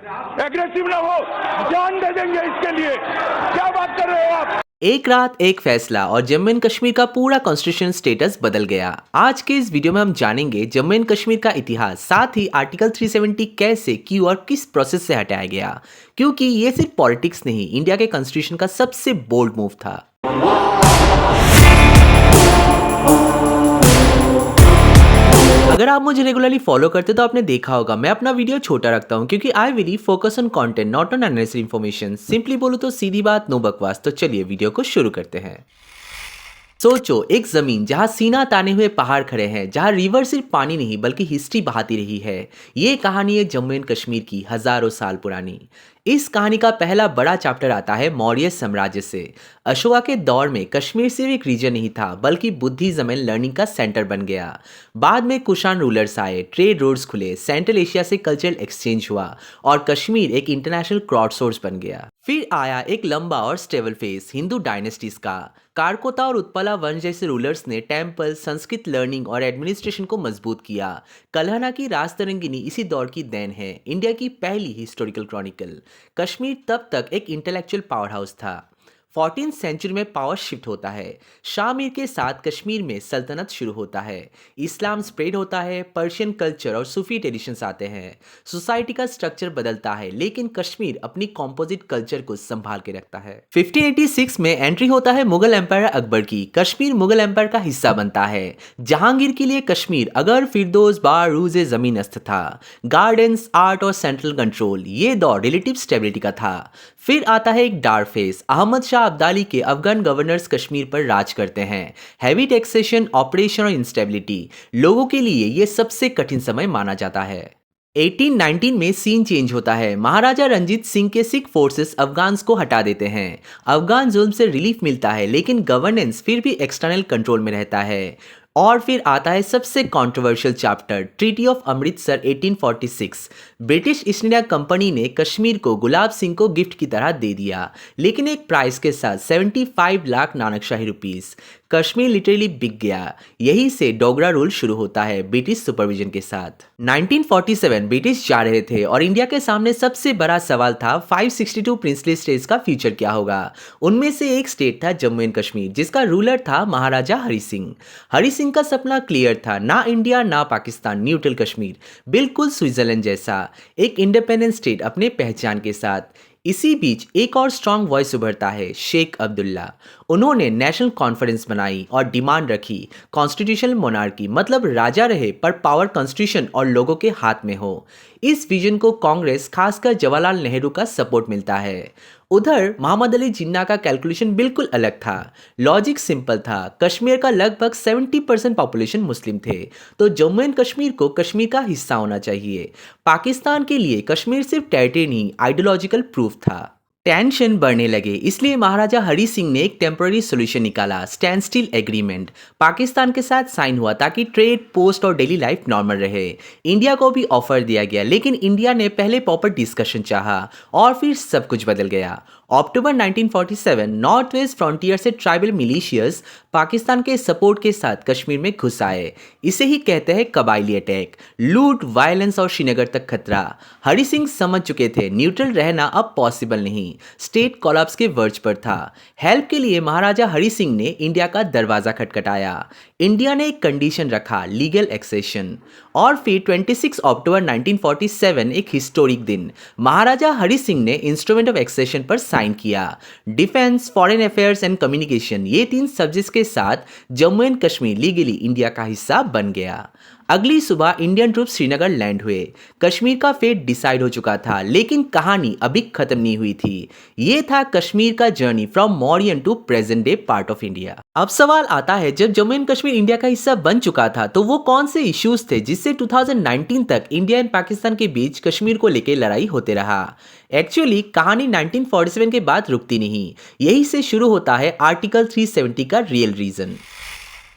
Aggressive ना हो, जान दे देंगे इसके लिए। क्या बात कर रहे हो आप? एक रात एक फैसला और जम्मू एंड कश्मीर का पूरा कॉन्स्टिट्यूशन स्टेटस बदल गया। आज के इस वीडियो में हम जानेंगे जम्मू एंड कश्मीर का इतिहास, साथ ही आर्टिकल 370 कैसे, क्यों और किस प्रोसेस से हटाया गया, क्योंकि ये सिर्फ पॉलिटिक्स नहीं, इंडिया के कॉन्स्टिट्यूशन का सबसे बोल्ड मूव था। अगर आप मुझे रेगुलरली फॉलो करते तो आपने देखा होगा मैं अपना वीडियो छोटा रखता हूँ, क्योंकि I will focus on content, not on unnecessary information. Simply बोलूँ तो सीधी बात, नो बकवास। तो चलिए वीडियो को शुरू करते हैं। सोचो, एक जमीन जहां सीना ताने हुए पहाड़ खड़े हैं, जहां रिवर सिर्फ पानी नहीं बल्कि हिस्ट्री बहाती रही है। ये कहानी है जम्मू एंड कश्मीर की, हजारों साल पुरानी। इस कहानी का पहला बड़ा चैप्टर आता है मौर्य साम्राज्य से। अशोका के दौर में कश्मीर सिर्फ एक रीजन नहीं था बल्कि बुद्धिज्म एंड लर्निंग का सेंटर बन गया। बाद में कुषाण रूलर्स आए, ट्रेड रोड्स खुले, सेंट्रल एशिया से कल्चरल एक्सचेंज हुआ और कश्मीर एक इंटरनेशनल क्राउड सोर्स बन गया। फिर आया एक लंबा और स्टेबल फेज हिंदू डायनेस्टीज का। कारकोता और उत्पला वंश जैसे रूलर्स ने टेम्पल, संस्कृत लर्निंग और एडमिनिस्ट्रेशन को मजबूत किया। कल्हना की राजतरंगिनी इसी दौर की देन है, इंडिया की पहली हिस्टोरिकल क्रॉनिकल। कश्मीर तब तक एक इंटेलेक्चुअल पावर हाउस था। 14th सेंचुरी में पावर शिफ्ट होता है। शाह मीर के साथ कश्मीर में सल्तनत शुरू होता है। इस्लाम स्प्रेड होता है, पर्शियन कल्चर और सूफी ट्रेडिशंस आते हैं। सोसाइटी का स्ट्रक्चर बदलता है, लेकिन कश्मीर अपनी कॉम्पोजिट कल्चर को संभाल के रखता है। 1586 में एंट्री होता है मुगल एम्पायर अकबर की। कश्मीर मुगल एम्पायर का हिस्सा बनता है। जहांगीर के लिए कश्मीर अगर फिरदौस बारूज जमीन अस्त था। गार्डन्स, आर्ट और सेंट्रल कंट्रोल, ये दौर रिलेटिव स्टेबिलिटी का था। फिर आता है एक डार्क फेज। अहमद शाह अब्दाली के अफगान गवर्नर्स कश्मीर पर राज करते हैं। हैवी टैक्सेशन, ऑपरेशन और इंस्टेबिलिटी, लोगों के लिए ये सबसे कठिन समय माना जाता है। 1819 में सीन चेंज होता है। महाराजा रंजीत सिंह के सिख फोर्सेस अफगान्स को हटा देते हैं। अफगान जुल्म से रिलीफ मिलता है, लेकिन गवर्नेंस फिर भी एक्सटर्नल कंट्रोल में रहता है। और फिर आता है सबसे controversial chapter, treaty of Amritsar 1846। British east India company ने कश्मीर को गुलाब सिंह को गिफ्ट की तरह दे दिया, लेकिन एक प्राइस के साथ 75 लाख नानकशाही रुपीस। कश्मीर लिटरली बिक गया। यहीं से डोगरा रूल शुरू होता है, ब्रिटिश सुपरविजन के साथ। 1947 ब्रिटिश जा रहे थे और इंडिया के सामने सबसे बड़ा सवाल था 562 प्रिंसली स्टेट्स का फ्यूचर क्या होगा। उनमें से एक स्टेट था जम्मू एंड कश्मीर, जिसका रूलर था महाराजा हरि सिंह। हरि सिंह का सपना क्लियर था, ना इंडिया ना पाकिस्तान, न्यूट्रल कश्मीर, बिल्कुल स्विट्जरलैंड जैसा, एक इंडिपेंडेंट स्टेट अपने पहचान के साथ। इसी बीच एक और स्ट्रांग वॉइस उभरता है, शेख अब्दुल्ला। उन्होंने नेशनल कॉन्फ्रेंस बनाई और डिमांड रखी कॉन्स्टिट्यूशनल मोनार्की, मतलब राजा रहे पर पावर कॉन्स्टिट्यूशन और लोगों के हाथ में हो। इस विजन को कांग्रेस, खासकर जवाहरलाल नेहरू का सपोर्ट मिलता है। उधर मोहम्मद अली जिन्ना का कैलकुलेशन बिल्कुल अलग था। लॉजिक सिंपल था, कश्मीर का लगभग 70% पॉपुलेशन मुस्लिम थे, तो जम्मू एंड कश्मीर को कश्मीर का हिस्सा होना चाहिए। पाकिस्तान के लिए कश्मीर सिर्फ टेरिटरी नहीं, आइडियोलॉजिकल प्रूफ था। टेंशन बढ़ने लगे, इसलिए महाराजा हरि सिंह ने एक टेम्पररी सोल्यूशन निकाला, स्टैंड स्टिल एग्रीमेंट। पाकिस्तान के साथ साइन हुआ ताकि ट्रेड, पोस्ट और डेली लाइफ नॉर्मल रहे। इंडिया को भी ऑफर दिया गया, लेकिन इंडिया ने पहले प्रॉपर डिस्कशन चाहा और फिर सब कुछ बदल गया। अक्टूबर 1947 नॉर्थ वेस्ट फ्रंटियर से ट्राइबल मिलिशियस पाकिस्तान के सपोर्ट के साथ कश्मीर में घुस आए। इसे ही कहते हैं कबायली अटैक, लूट, वायलेंस और श्रीनगर तक खतरा। हरि सिंह समझ चुके थे न्यूट्रल रहना अब पॉसिबल नहीं, स्टेट कोलैप्स के वर्ज पर था। हेल्प के लिए महाराजा हरि सिंह ने इंडिया का दरवाजा खटखटाया। इंडिया ने एक कंडीशन रखा, लीगल एक्सेशन। और फिर 26 अक्टूबर 1947, एक हिस्टोरिक दिन, महाराजा हरि सिंह ने इंस्ट्रूमेंट ऑफ एक्सेशन पर साइन किया। Defence, foreign affairs and communication, ये 3 सब्जेक्ट्स के साथ Jammu and Kashmir legally India का हिस्सा बन गया। अगली सुबह इंडियन ट्रूप श्रीनगर लैंड हुए। कश्मीर का फेट डिसाइड हो चुका था, लेकिन कहानी अभी खत्म नहीं हुई थी। ये था कश्मीर का journey from Mauryan to present day part of India. अब सवाल आता है, जब जम्मू एंड कश्मीर इंडिया का हिस्सा बन चुका था तो वो कौन से इश्यूज थे जिससे 2019 तक इंडिया एंड पाकिस्तान के बीच कश्मीर को लेकर लड़ाई होते रहा। एक्चुअली कहानी 1947 के बाद रुकती नहीं, यही से शुरू होता है आर्टिकल 370 का रियल रीजन।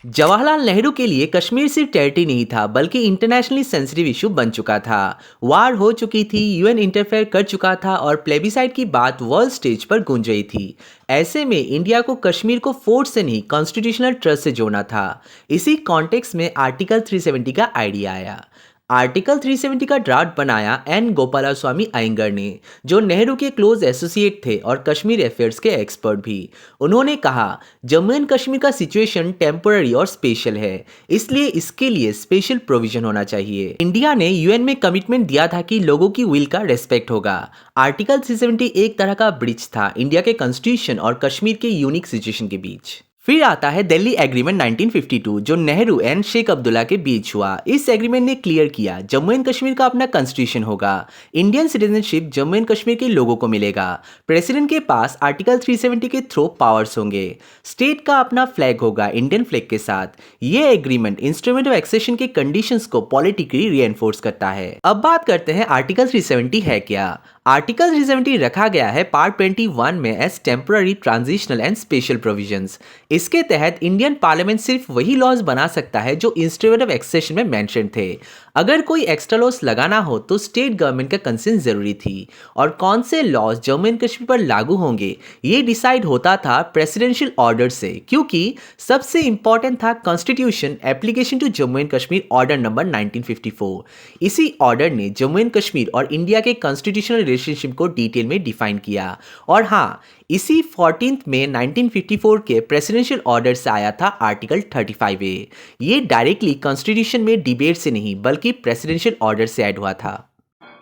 जवाहरलाल नेहरू के लिए कश्मीर सिर्फ टेरिटरी नहीं था बल्कि इंटरनेशनली सेंसिटिव इशू बन चुका था। वार हो चुकी थी, यूएन इंटरफेयर कर चुका था और प्लेबिसाइड की बात वर्ल्ड स्टेज पर गूंज रही थी। ऐसे में इंडिया को कश्मीर को फोर्स से नहीं, कॉन्स्टिट्यूशनल ट्रस्ट से जोड़ना था। इसी कॉन्टेक्स्ट में आर्टिकल 370 का आइडिया आया। आर्टिकल 370 का ड्राफ्ट बनाया एन गोपालास्वामी अयंगर ने, जो नेहरू के क्लोज एसोसिएट थे और कश्मीर अफेयर्स के एक्सपर्ट भी। उन्होंने कहा, जम्मू एंड कश्मीर का सिचुएशन टेम्पररी और स्पेशल है, इसलिए इसके लिए स्पेशल प्रोविजन होना चाहिए। इंडिया ने यूएन में कमिटमेंट दिया था कि लोगों की विल का रेस्पेक्ट होगा। आर्टिकल 370 एक तरह का ब्रिज था इंडिया के कॉन्स्टिट्यूशन और कश्मीर के यूनिक सिचुएशन के बीच। फिर आता है दिल्ली एग्रीमेंट 1952, जो नेहरू एंड शेख अब्दुल्ला के बीच हुआ। इस एग्रीमेंट ने क्लियर किया जम्मू एंड कश्मीर का अपना कॉन्स्टिट्यूशन होगा, Indian citizenship Jammu and Kashmir के लोगों को मिलेगा, प्रेसिडेंट के पास आर्टिकल 370 के थ्रू पावर्स होंगे, स्टेट का अपना फ्लैग होगा इंडियन फ्लैग के साथ। ये एग्रीमेंट इंस्ट्रूमेंट ऑफ एक्सेशन के कंडीशंस को पॉलिटिकली रीएनफोर्स करता है। अब बात करते हैं आर्टिकल 370 है क्या। आर्टिकल 370 रखा गया है पार्ट 21 में as temporary, transitional and special provisions. इसके तहत इंडियन पार्लियामेंट सिर्फ वही लॉज बना सकता है जो इंस्ट्रूमेंट ऑफ एक्सेशन में मेंशन थे। अगर कोई एक्स्ट्रा लॉस लगाना हो तो स्टेट गवर्नमेंट का कंसेंट जरूरी थी, और कौन से लॉज जम्मू एंड कश्मीर पर लागू होंगे ये डिसाइड होता था प्रेसिडेंशियल ऑर्डर से, क्योंकि सबसे इंपॉर्टेंट था constitution application to Jammu and Kashmir order number 1954। इसी ऑर्डर ने जम्मू एंड कश्मीर और इंडिया के कॉन्स्टिट्यूशनल रिलेशनशिप को डिटेल में डिफाइन किया। और हाँ, इसी 14 मई 1954 के प्रेसिडेंशियल ऑर्डर से आया था आर्टिकल 35A। ये डायरेक्टली कॉन्स्टिट्यूशन में डिबेट से नहीं बल्कि प्रेसिडेंशियल ऑर्डर से ऐड हुआ था।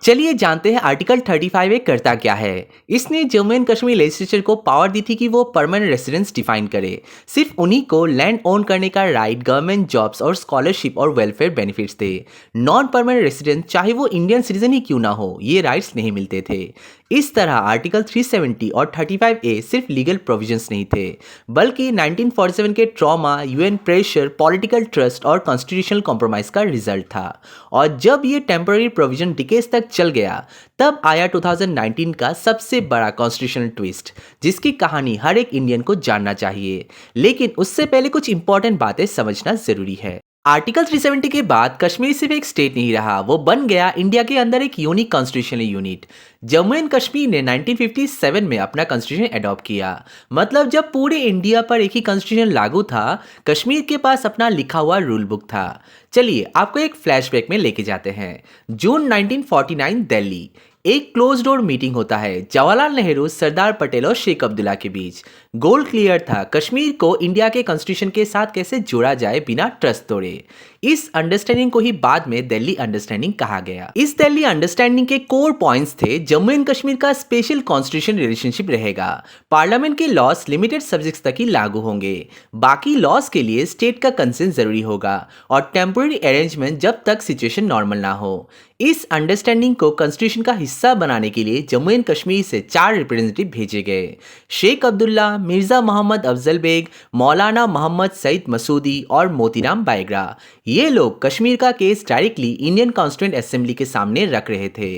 चलिए जानते हैं आर्टिकल 35A करता क्या है। इसने जम्मू एंड कश्मीर लेजिस्लेचर को पावर दी थी कि वो परमानेंट रेसिडेंस डिफाइन करे। सिर्फ उन्हीं को लैंड ओन करने का राइट, गवर्नमेंट जॉब्स और स्कॉलरशिप और वेलफेयर बेनिफिट्स थे। नॉन परमानेंट रेसिडेंट चाहे वो इंडियन सिटीजन ही क्यों ना हो, ये राइट्स नहीं मिलते थे। इस तरह आर्टिकल 370 और 35A सिर्फ लीगल प्रोविजंस नहीं थे, बल्कि 1947 के trauma, UN pressure, political trust और कॉन्स्टिट्यूशनल कॉम्प्रोमाइज का रिजल्ट था। और जब ये टेम्पररी प्रोविजन डिकेज तक चल गया, तब आया 2019 का सबसे बड़ा कॉन्स्टिट्यूशनल ट्विस्ट, जिसकी कहानी हर एक इंडियन को जानना चाहिए। लेकिन उससे पहले कुछ इंपॉर्टेंट बातें समझना जरूरी है। आर्टिकल 370 के बाद कश्मीर सिर्फ एक स्टेट नहीं रहा, वो बन गया इंडिया के अंदर एक unique constitutional unit. Jammu and Kashmir ने 1957 में अपना कॉन्स्टिट्यूशन अडॉप्ट किया। मतलब जब पूरे इंडिया पर एक ही कॉन्स्टिट्यूशन लागू था, कश्मीर के पास अपना लिखा हुआ रूल बुक था। चलिए आपको एक फ्लैशबैक में लेके जाते हैं। जून 1949 दिल्ली, एक क्लोज डोर मीटिंग होता है जवाहरलाल नेहरू, सरदार पटेल और शेख अब्दुल्ला के बीच। गोल क्लियर था, कश्मीर को इंडिया के कॉन्स्टिट्यूशन के साथ कैसे जोड़ा जाए बिना ट्रस्ट तोड़े। इस अंडरस्टैंडिंग को ही बाद में दिल्ली अंडरस्टैंडिंग कहा गया। इस दिल्ली अंडरस्टैंडिंग के कोर पॉइंट्स थे, जम्मू एंड कश्मीर का स्पेशल कॉन्स्टिट्यूशन रिलेशनशिप रहेगा, पार्लियामेंट के लॉस लिमिटेड सब्जेक्ट्स तक ही लागू होंगे, बाकी लॉस के लिए स्टेट का कंसेंट जरूरी होगा, और टेम्पररी अरेंजमेंट जब तक सिचुएशन नॉर्मल ना हो। इस अंडरस्टैंडिंग को कॉन्स्टिट्यूशन का हिस्सा बनाने के लिए जम्मू एंड कश्मीर से 4 रिप्रेजेंटेटिव भेजे गए। शेख अब्दुल्ला, मिर्जा मोहम्मद अफजल बेग, मौलाना मोहम्मद सईद मसूदी और मोतीराम बाइगरा। ये लोग कश्मीर का case directly Indian constituent assembly के सामने रख रहे थे।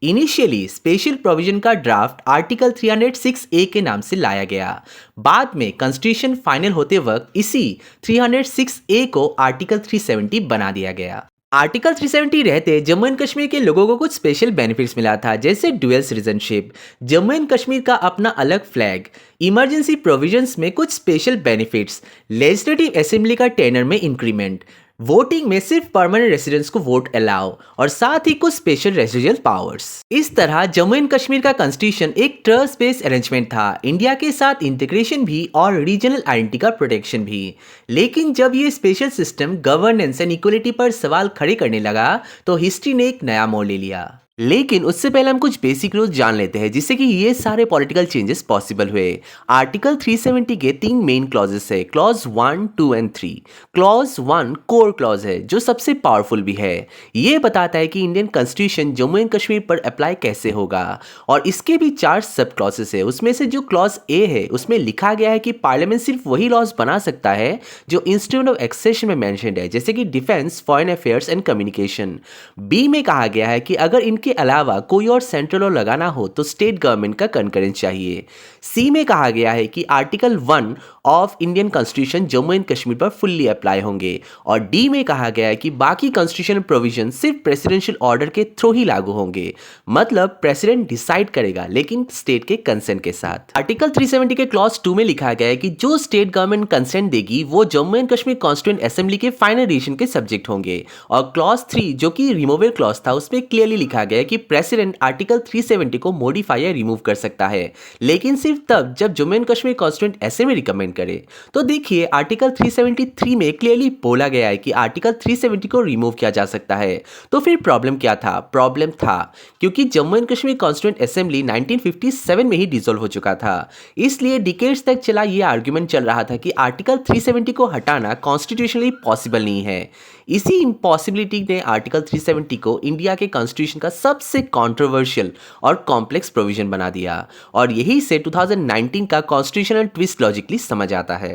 इनिशियली स्पेशल प्रोविजन का ड्राफ्ट आर्टिकल 306A के नाम से लाया गया। बाद में कॉन्स्टिट्यूशन फाइनल होते वक्त इसी 306A को आर्टिकल 370 बना दिया गया। आर्टिकल 370 रहते जम्मू एंड कश्मीर के लोगों को कुछ स्पेशल बेनिफिट्स मिला था, जैसे dual citizenship, Jammu and Kashmir का अपना अलग फ्लैग, इमरजेंसी प्रोविजंस में कुछ स्पेशल बेनिफिट्स, लेजिस्लेटिव असेंबली का टेनर में इंक्रीमेंट, वोटिंग में सिर्फ परमानेंट रेसिडेंट्स को वोट अलाउ, और साथ ही कुछ स्पेशल रेसिडुअल पावर्स। इस तरह जम्मू एंड कश्मीर का कॉन्स्टिट्यूशन एक ट्रस्ट बेस्ड अरेंजमेंट था, इंडिया के साथ इंटीग्रेशन भी और रीजनल आइडेंटिटी का प्रोटेक्शन भी। लेकिन जब ये special system governance and equality पर सवाल खड़े करने लगा, तो हिस्ट्री ने एक नया मोड़ ले लिया। लेकिन उससे पहले हम कुछ बेसिक रूल्स जान लेते हैं, जिससे कि ये सारे पॉलिटिकल चेंजेस पॉसिबल हुए। आर्टिकल 370 के 3 मेन क्लॉजेस है, clause 1, 2 and 3। Clause 1 core clause है, जो सबसे पावरफुल भी है। ये बताता है कि Indian constitution Jammu and Kashmir पर अप्लाई कैसे होगा, और इसके भी 4 सब क्लॉजेस है। उसमें से जो क्लॉज ए है, उसमें लिखा गया है कि पार्लियामेंट सिर्फ वही लॉज बना सकता है जो इंस्ट्रूमेंट ऑफ एक्सेशन में मेंशन्ड है, जैसे कि defence, foreign affairs and communication. B में कहा गया है कि अगर इनके के अलावा कोई और सेंट्रल लॉ लगाना हो तो स्टेट गवर्नमेंट का कंकरेंस चाहिए। सी में कहा गया है कि article 1 of Indian constitution Jammu and Kashmir पर फुल्ली अप्लाई होंगे और डी में कहा गया है कि बाकी कॉन्स्टिट्यूशनल प्रोविजन सिर्फ प्रेसिडेंशियल ऑर्डर के थ्रू ही लागू होंगे, मतलब प्रेसिडेंट डिसाइड करेगा लेकिन स्टेट के कंसेंट के साथ। आर्टिकल 370 के क्लॉज 2 में लिखा गया है कि जो स्टेट गवर्नमेंट कंसेंट देगी वो Jammu and Kashmir constituent assembly के फाइनल डिसीजन के सब्जेक्ट होंगे। और क्लॉज 3 जो कि रिमूवल क्लॉज था उसमें क्लियरली लिखा गया है कि प्रेसिडेंट आर्टिकल 370 को मॉडिफाई या रिमूव कर सकता है, लेकिन सिर्फ तब जब Jammu and Kashmir constituent assembly recommend करे। तो देखिए आर्टिकल 373 में क्लियरली बोला गया है कि आर्टिकल 370 को रिमूव किया जा सकता है। तो फिर प्रॉब्लम क्या था? प्रॉब्लम था क्योंकि Jammu and Kashmir constituent assembly 1957 में ही डिसॉल्व हो चुका था, इसलिए डिकेड्स तक चला ये आर्गुमेंट चल रहा था कि आर्टिकल 370 को हटाना कॉन्स्टिट्यूशनली पॉसिबल नहीं है। इसी इम्पॉसिबिलिटी ने आर्टिकल 370 को इंडिया के कॉन्स्टिट्यूशन का सबसे कंट्रोवर्शियल और कॉम्प्लेक्स प्रोविजन बना दिया और यही से 2019 का कॉन्स्टिट्यूशनल ट्विस्ट लॉजिकली समझ आता है।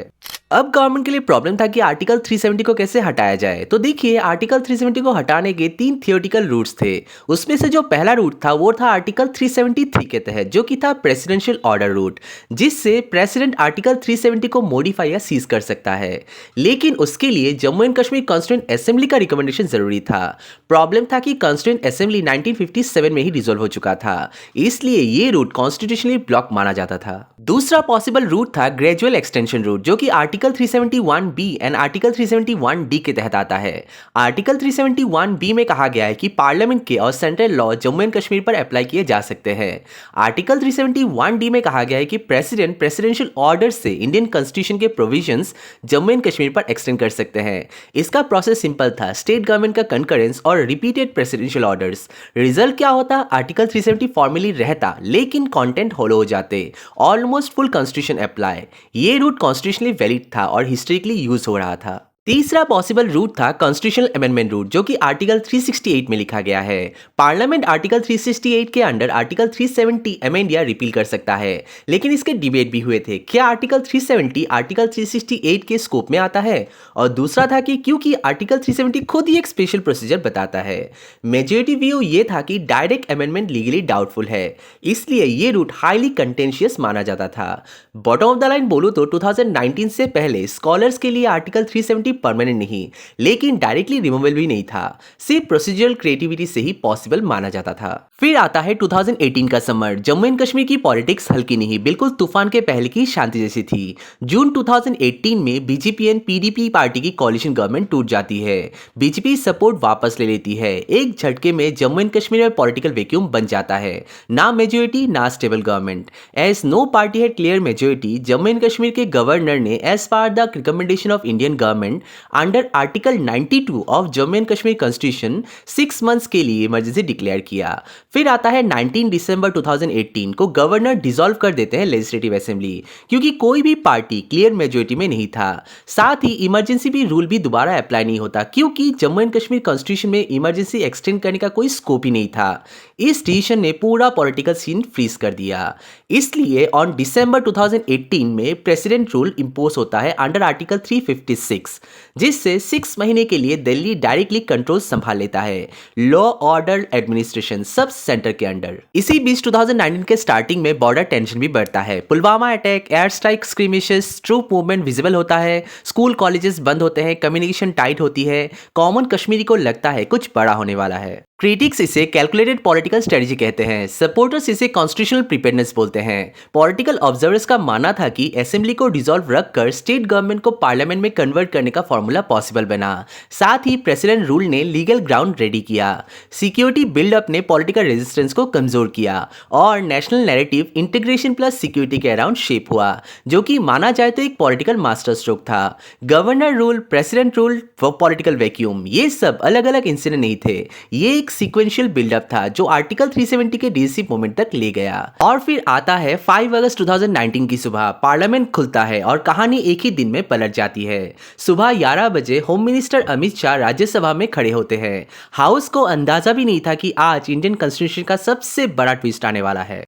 अब गवर्नमेंट के लिए प्रॉब्लम था कि आर्टिकल 370 को कैसे हटाया जाए। तो देखिए आर्टिकल 370 को हटाने के 3 थियोरेटिकल रूट्स थे। उसमें से जो पहला रूट था वो था आर्टिकल 373 के तहत, जो कि था प्रेसिडेंशियल ऑर्डर रूट, जिससे प्रेसिडेंट आर्टिकल 370 को मॉडिफाई या सीज कर सकता है, लेकिन उसके लिए Jammu and Kashmir constituent assembly का रिकमेंडेशन जरूरी था। प्रॉब्लम था कि कॉन्स्टिट्यूएंट असेंबली 1957 में ही डिसॉल्व हो चुका था, इसलिए ये रूट कॉन्स्टिट्यूशनली ब्लॉक माना जाता था। दूसरा पॉसिबल रूट था ग्रेजुअल एक्सटेंशन रूट, जो कि article 371B and article 371D के तहत आता है। आर्टिकल 371B में कहा गया है कि पार्लियामेंट के और central law Jammu and Kashmir पर अप्लाई किए जा सकते हैं। आर्टिकल 371D में कहा गया है कि प्रेसिडेंट प्रेसिडेंशियल ऑर्डर से इंडियन कॉन्स्टिट्यूशन के प्रोविजंस जम्मू एंड कश्मीर पर एक्सटेंड कर सकते हैं। इसका प्रोसेस सिंपल था, स्टेट गवर्नमेंट का कंकरेंस और रिपीटेड प्रेसिडेंशियल ऑर्डर्स। रिजल्ट क्या होता? आर्टिकल 370 फॉर्मली रहता लेकिन कंटेंट होलो हो जाते, ऑलमोस्ट फुल कॉन्स्टिट्यूशन अप्लाई। ये रूट कॉन्स्टिट्यूशनली वैलिड था और हिस्टोरिकली यूज हो रहा था। तीसरा पॉसिबल रूट था कॉन्स्टिट्यूशनल अमेंडमेंट रूट, जो कि आर्टिकल 368 में लिखा गया है। पार्लियामेंट आर्टिकल 368 के अंडर आर्टिकल 370 अमेंड या रिपील कर सकता है, लेकिन इसके डिबेट भी हुए थे, क्या आर्टिकल 370 आर्टिकल 368 के स्कोप में आता है, और दूसरा था कि क्योंकि आर्टिकल 370 खुद ही एक स्पेशल प्रोसीजर बताता है। मेजॉरिटी व्यू ये था कि डायरेक्ट अमेंडमेंट लीगली डाउटफुल है, इसलिए ये रूट हाईली कंटेंशियस माना जाता था। बॉटम ऑफ द लाइन बोलूं तो 2019 से पहले स्कॉलर्स के लिए आर्टिकल 370 परमानेंट नहीं, लेकिन डायरेक्टली रिमूवल भी नहीं था, सिर्फ प्रोसीजरल क्रिएटिविटी से ही पॉसिबल माना जाता था। फिर आता है 2018 का समर। जम्मू एंड कश्मीर की पॉलिटिक्स हल्की नहीं, बिल्कुल तूफान के पहले की शांति जैसी थी। जून 2018 में बीजेपी एंड पीडीपी पार्टी की कोalition गवर्नमेंट टूट जाती है। बीजेपी सपोर्ट वापस ले लेती है। एक झटके में जम्मू एंड कश्मीर में पॉलिटिकल वैक्यूम बन जाता है, ना मेजोरिटी ना stable government. As no party had clear majority, Jammu and Kashmir के गवर्नर ने as per the recommendation of Indian government under article 92 of Jammu and Kashmir constitution 6 months के लिए इमरजेंसी डिक्लेयर किया। फिर आता है 19 दिसंबर 2018 को गवर्नर डिसॉल्व कर देते हैं लेजिस्लेटिव असेंबली, क्योंकि कोई भी पार्टी क्लियर मेजोरिटी में नहीं था। साथ ही इमरजेंसी भी रूल भी दोबारा अप्लाई नहीं होता, क्योंकि जम्मू एंड कश्मीर कॉन्स्टिट्यूशन में इमरजेंसी एक्सटेंड करने का कोई स्कोप ही नहीं था। इस डिसीजन ने पूरा पॉलिटिकल सीन फ्रीज कर दिया। इसलिए ऑन दिसंबर 2018 में प्रेसिडेंट रूल इंपोज होता है अंडर आर्टिकल 356, जिससे 6 महीने के लिए दिल्ली डायरेक्टली कंट्रोल संभाल लेता है। Law order administration sub centre के अंडर। इसी बीच 2019 के स्टार्टिंग में बॉर्डर टेंशन भी बढ़ता है। Pulwama attack, air strike, skirmishes, troop movement visible होता है, स्कूल कॉलेजेस बंद होते हैं, कम्युनिकेशन टाइट होती है। कॉमन कश्मीरी को लगता है कुछ बड़ा होने वाला है। क्रिटिक्स इसे कैलकुलेटेड पॉलिटिकल स्ट्रेटजी कहते हैं, सपोर्टर्स इसे कॉन्स्टिट्यूशनल प्रिपेयरनेस बोलते हैं। पॉलिटिकल ऑब्जर्वर्स का मानना था कि असेंबली को डिसॉल्व रखकर स्टेट गवर्नमेंट को पार्लियामेंट में कन्वर्ट करने का फॉर्मूला पॉसिबल बना। साथ ही प्रेसिडेंट रूल ने लीगल ग्राउंड रेडी किया। सिक्योरिटी बिल्डअप ने पॉलिटिकल रेजिस्टेंस को कमजोर किया और national narrative integration plus security के अराउंड शेप हुआ, जो कि माना जाए तो एक पॉलिटिकल मास्टर स्ट्रोक था। Governor rule, president rule, political vacuum, ये सब अलग अलग इंसिडेंट नहीं थे, ये एक सीक्वेंशियल बिल्डअप था जो आर्टिकल 370 के डीसीसी मोमेंट तक ले गया। और फिर आता है 5 अगस्त 2019 की सुबह, पार्लियामेंट खुलता है और कहानी एक ही दिन में पलट जाती है। सुबह 11 बजे होम मिनिस्टर अमित शाह राज्यसभा में खड़े होते हैं। हाउस को अंदाजा भी नहीं था कि आज इंडियन कॉन्स्टिट्यूशन का सबसे बड़ा ट्विस्ट आने वाला है।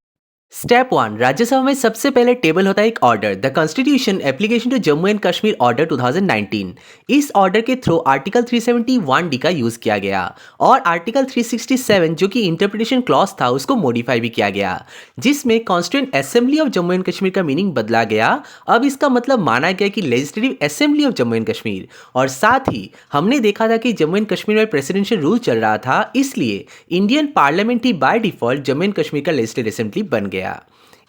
स्टेप 1, राज्यसभा में सबसे पहले टेबल होता है एक order, the constitution application to Jammu and Kashmir order 2019। इस ऑर्डर के थ्रू आर्टिकल 371D का यूज किया गया और आर्टिकल 367 जो कि इंटरप्रिटेशन क्लॉज था उसको मॉडिफाई भी किया गया, जिसमें constituent assembly of Jammu and Kashmir का मीनिंग बदला गया। अब इसका मतलब माना गया कि legislative assembly of Jammu and Kashmir, और साथ ही हमने देखा था कि जम्मू एंड कश्मीर में प्रेसिडेंशियल रूल चल रहा था, इसलिए Indian parliament he by default Jammu and Kashmir का लेजिस्लेटिव असेंबली बन गया।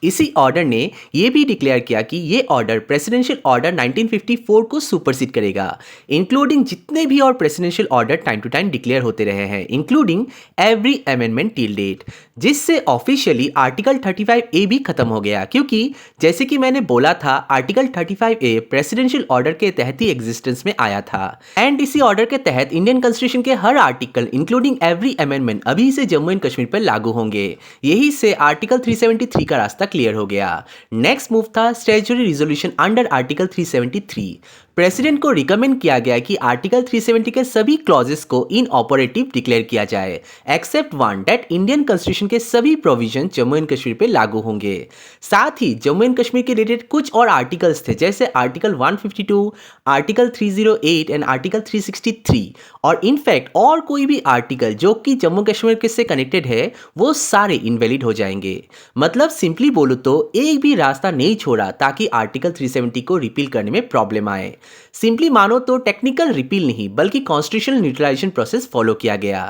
इसी ऑर्डर ने यह भी डिक्लेयर किया कि ये ऑर्डर प्रेसिडेंशियल ऑर्डर 1954 को सुपरसीड करेगा, इंक्लूडिंग जितने भी और presidential order time to time declare होते रहे हैं, including every amendment till date, जिससे ऑफिशियली आर्टिकल 35A भी खत्म हो गया। क्योंकि जैसे कि मैंने बोला था, आर्टिकल 35A प्रेसिडेंशियल ऑर्डर के तहत ही एग्जिस्टेंस में आया था, एंड इसी ऑर्डर के तहत इंडियन कॉन्स्टिट्यूशन के हर आर्टिकल इंक्लूडिंग एवरी अमेंडमेंट अभी से जम्मू एंड कश्मीर पर लागू होंगे। यही से आर्टिकल 373 का रास्ता क्लियर हो गया। नेक्स्ट मूव था statutory resolution under article 373। President को रिकमेंड किया गया कि आर्टिकल 370 के सभी क्लॉजेस को इनऑपरेटिव डिक्लेयर किया जाए, except one that Indian constitution के सभी प्रोविजन जम्मू एंड कश्मीर पे लागू होंगे। साथ ही जम्मू एंड कश्मीर के रिलेटेड कुछ और आर्टिकल्स थे, जैसे आर्टिकल 152, आर्टिकल 308 एंड आर्टिकल 363, और इनफैक्ट और कोई भी आर्टिकल जो कि जम्मू कश्मीर के से कनेक्टेड है वो सारे इनवैलिड हो जाएंगे। मतलब सिंपली बोलो तो एक भी रास्ता नहीं छोड़ा ताकि आर्टिकल 370 को रिपील करने में प्रॉब्लम आए। सिंपली मानो तो टेक्निकल रिपील नहीं बल्कि कॉन्स्टिट्यूशनल न्यूट्रलाइजेशन प्रोसेस फॉलो किया गया।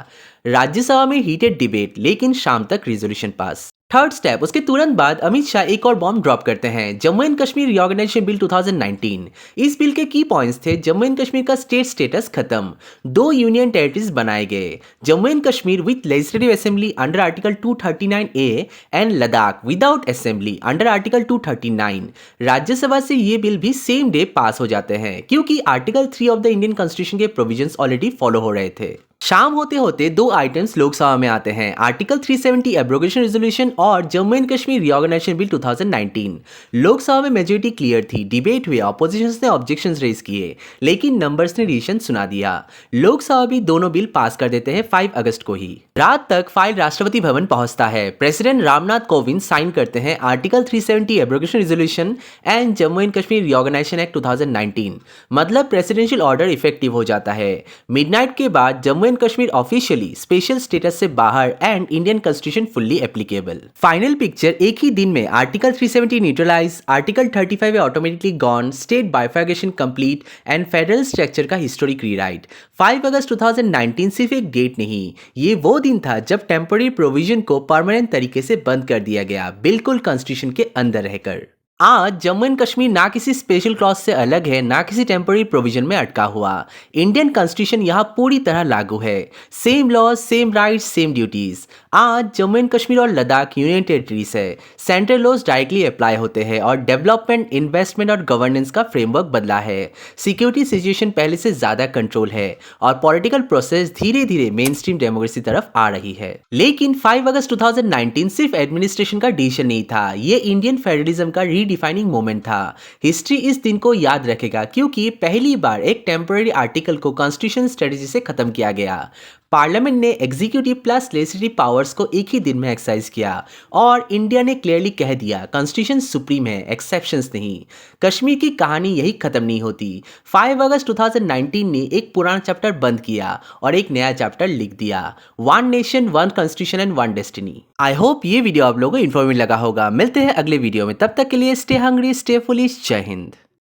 राज्यसभा में हीटेड डिबेट, लेकिन शाम तक रिजोल्यूशन पास। थर्ड स्टेप, उसके तुरंत बाद अमित शाह एक और बॉम्ब ड्रॉप करते हैं, Jammu and Kashmir reorganisation bill 2019। इस बिल के की पॉइंट्स थे, जम्मू एंड कश्मीर का स्टेट स्टेटस खत्म, 2 यूनियन टेरिटरीज बनाए गए, Jammu and Kashmir with legislative assembly under article 239A and Ladakh without assembly under article 239। Rajya Sabha से ये बिल भी सेम डे पास हो जाते हैं क्योंकि article 3 of the Indian constitution के प्रोविजंस ऑलरेडी फॉलो हो रहे थे। शाम होते होते 2 आइटम्स लोकसभा में आते हैं, आर्टिकल 370 एब्रोगेशन रेजोल्यूशन और Jammu and Kashmir reorganisation bill 2019। Lok Sabha में मेजोरिटी क्लियर थी, डिबेट हुए, ऑपोजिशन ने ऑब्जेक्शंस रेज किए, लेकिन नंबर्स ने डिसीजन सुना दिया। लोकसभा भी दोनों बिल पास कर देते हैं 5 अगस्त को ही। रात तक फाइल राष्ट्रपति भवन पहुंचता है, प्रेसिडेंट रामनाथ कोविंद साइन करते हैं article 370 abrogation resolution and Jammu and Kashmir reorganisation act 2019। मतलब प्रेसिडेंशियल ऑर्डर इफेक्टिव हो जाता है। मिडनाइट के बाद Jammu and Kashmir officially special status से बाहर and Indian constitution fully applicable. Final picture एक ही दिन में article 370 neutralise, article 35 automatically gone, state bifurcation complete and federal structure का हिस्टोरिक रीराइट। 5 अगस्त 2019 सिर्फ एक डेट नहीं, ये वो दिन था जब टेम्पररी प्रोविजन को परमानेंट तरीके से बंद कर दिया गया, बिल्कुल कॉन्स्टिट्यूशन के अंदर रहकर। आज जम्मू एंड कश्मीर ना किसी स्पेशल क्लॉज से अलग है, ना किसी टेम्पररी प्रोविजन में अटका हुआ। इंडियन कॉन्स्टिट्यूशन यहाँ पूरी तरह लागू है, same laws, same rights, same duties. आज जम्मू एंड कश्मीर और लद्दाख यूनियन टेरिटरीज है, सेंट्रल लॉज डायरेक्टली अप्लाई होते हैं और डेवलपमेंट, इन्वेस्टमेंट और गवर्नेंस का फ्रेमवर्क बदला है। सिक्योरिटी सिचुएशन पहले से ज्यादा कंट्रोल है और पॉलिटिकल प्रोसेस धीरे धीरे मेन स्ट्रीम डेमोक्रेसी तरफ आ रही है। लेकिन 5 अगस्त 2019 सिर्फ एडमिनिस्ट्रेशन का डिसीजन नहीं था, ये इंडियन फेडरलिज्म का डिफाइनिंग मोमेंट था। हिस्ट्री इस दिन को याद रखेगा क्योंकि पहली बार एक टेम्पररी आर्टिकल को कॉन्स्टिट्यूशन स्ट्रेटजी से खत्म किया गया। पार्लियामेंट ने एग्जीक्यूटिव प्लस लेजिस्लेटिव पावर्स को एक ही दिन में एक्सरसाइज किया और इंडिया ने क्लियरली कह दिया कॉन्स्टिट्यूशन सुप्रीम है, एक्सेप्शंस नहीं। कश्मीर की कहानी यही खत्म नहीं होती। 5 अगस्त 2019 ने एक पुराना चैप्टर बंद किया और एक नया चैप्टर लिख दिया, 1 nation 1 constitution and 1 destiny. I hope ये वीडियो आप लोगों को इन्फॉर्मेटिव लगा होगा। मिलते हैं अगले वीडियो में, तब तक के लिए स्टे हंग्री, स्टे फुलिश। जय हिंद।